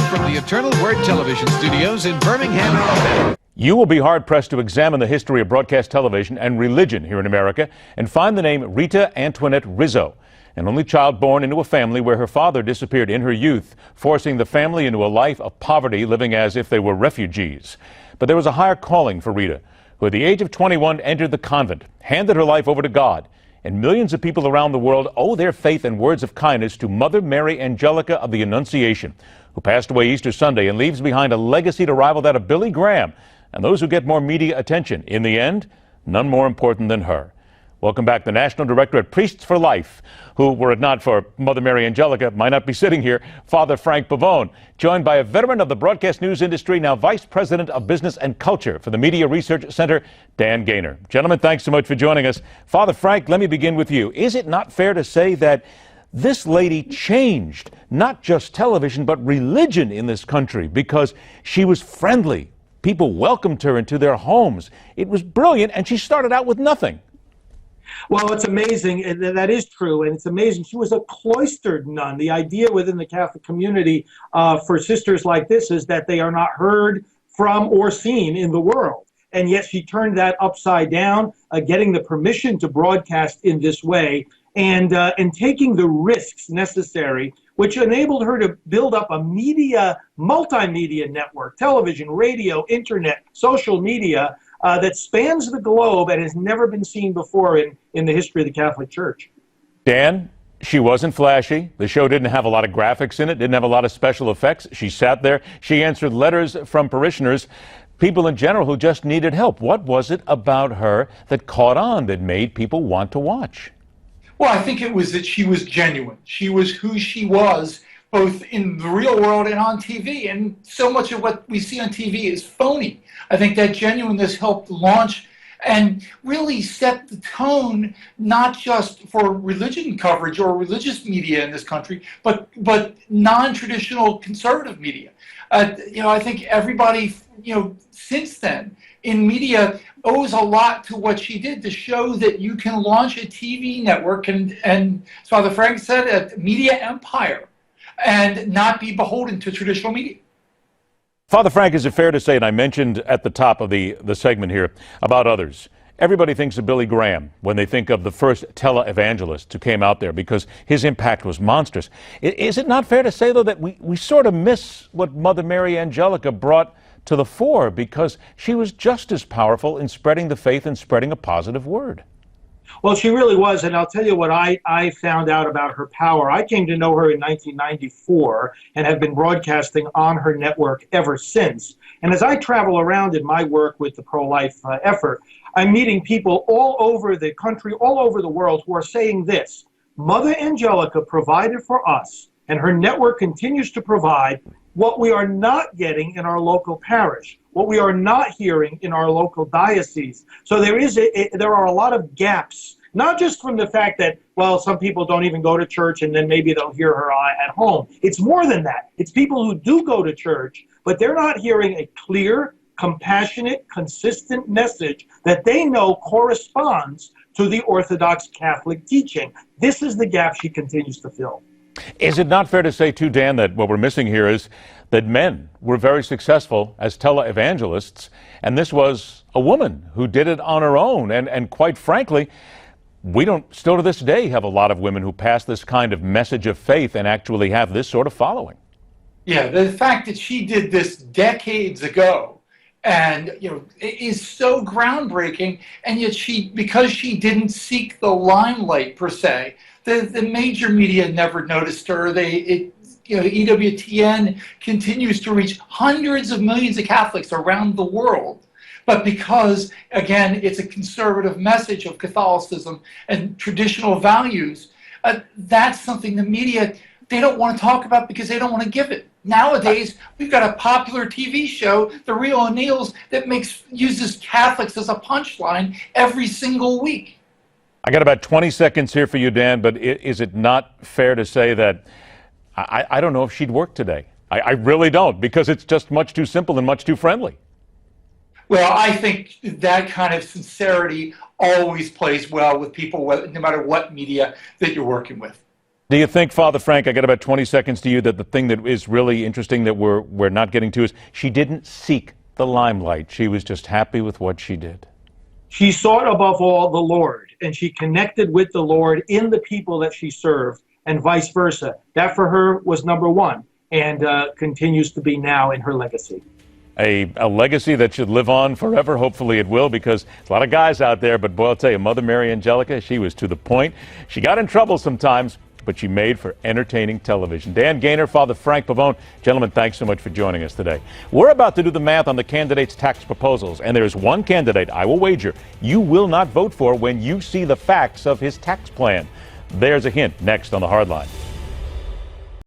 from the Eternal Word Television Studios in Birmingham, Alabama. You will be hard-pressed to examine the history of broadcast television and religion here in America and find the name Rita Antoinette Rizzo, an only child born into a family where her father disappeared in her youth, forcing the family into a life of poverty, living as if they were refugees. But there was a higher calling for Rita, who at the age of 21 entered the convent, handed her life over to God, and millions of people around the world owe their faith and words of kindness to Mother Mary Angelica of the Annunciation, who passed away Easter Sunday and leaves behind a legacy to rival that of Billy Graham and those who get more media attention. In the end, none more important than her. Welcome back the National Director at Priests for Life, who, were it not for Mother Mary Angelica, might not be sitting here, Father Frank Pavone, joined by a veteran of the broadcast news industry, now Vice President of Business and Culture for the Media Research Center, Dan Gainor. Gentlemen, thanks so much for joining us. Father Frank, let me begin with you. Is it not fair to say that this lady changed not just television, but religion in this country because she was friendly? People welcomed her into their homes. It was brilliant, and she started out with nothing. Well, it's amazing, and that is true, and it's amazing. She was a cloistered nun. The idea within the Catholic community for sisters like this is that they are not heard from or seen in the world, and yet she turned that upside down, getting the permission to broadcast in this way, and taking the risks necessary, which enabled her to build up a multimedia network, television, radio, internet, social media, that spans the globe and has never been seen before in the history of the Catholic Church. Dan, she wasn't flashy. The show didn't have a lot of graphics in it, didn't have a lot of special effects. She sat there. She answered letters from parishioners, people in general who just needed help. What was it about her that caught on, that made people want to watch? Well, I think it was that she was genuine. She was who she was, both in the real world and on TV. And so much of what we see on TV is phony. I think that genuineness helped launch and really set the tone, not just for religion coverage or religious media in this country, but non-traditional conservative media. I think everybody, since then in media owes a lot to what she did to show that you can launch a TV network and as Father Frank said, a media empire, and not be beholden to traditional media. Father Frank, is it fair to say, and I mentioned at the top of the segment here about others, everybody thinks of Billy Graham when they think of the first tele-evangelist who came out there because his impact was monstrous. Is it not fair to say, though, that we sort of miss what Mother Mary Angelica brought to the fore because she was just as powerful in spreading the faith and spreading a positive word? Well, she really was, and I'll tell you what I found out about her power. I came to know her in 1994 and have been broadcasting on her network ever since. And as I travel around in my work with the pro-life effort, I'm meeting people all over the country, all over the world, who are saying this: Mother Angelica provided for us, and her network continues to provide what we are not getting in our local parish, what we are not hearing in our local diocese. So there are a lot of gaps, not just from the fact that, well, some people don't even go to church and then maybe they'll hear her at home. It's more than that. It's people who do go to church, but they're not hearing a clear, compassionate, consistent message that they know corresponds to the Orthodox Catholic teaching. This is the gap she continues to fill. Is it not fair to say, too, Dan, that what we're missing here is that men were very successful as tele-evangelists, and this was a woman who did it on her own, and quite frankly, we don't, still to this day, have a lot of women who pass this kind of message of faith and actually have this sort of following. Yeah, the fact that she did this decades ago and is so groundbreaking, and yet because she didn't seek the limelight per se, the major media never noticed her. EWTN continues to reach hundreds of millions of Catholics around the world. But because, again, it's a conservative message of Catholicism and traditional values, that's something the media, they don't want to talk about because they don't want to give it. Nowadays, we've got a popular TV show, The Real O'Neills, that uses Catholics as a punchline every single week. I got about 20 seconds here for you, Dan, but is it not fair to say that I don't know if she'd work today? I really don't, because it's just much too simple and much too friendly. Well, I think that kind of sincerity always plays well with people, no matter what media that you're working with. Do you think, Father Frank, I got about 20 seconds to you, that the thing that is really interesting that we're not getting to is she didn't seek the limelight. She was just happy with what she did. She sought above all the Lord, and she connected with the Lord in the people that she served, and vice versa. That for her was number one, and continues to be now in her legacy. A legacy that should live on forever. Hopefully it will, because there's a lot of guys out there, but boy, I'll tell you, Mother Mary Angelica, she was to the point. She got in trouble sometimes, but she made for entertaining television. Dan Gainor, Father Frank Pavone, gentlemen, thanks so much for joining us today. We're about to do the math on the candidates' tax proposals, and there's one candidate I will wager you will not vote for when you see the facts of his tax plan. There's a hint next on The Hardline.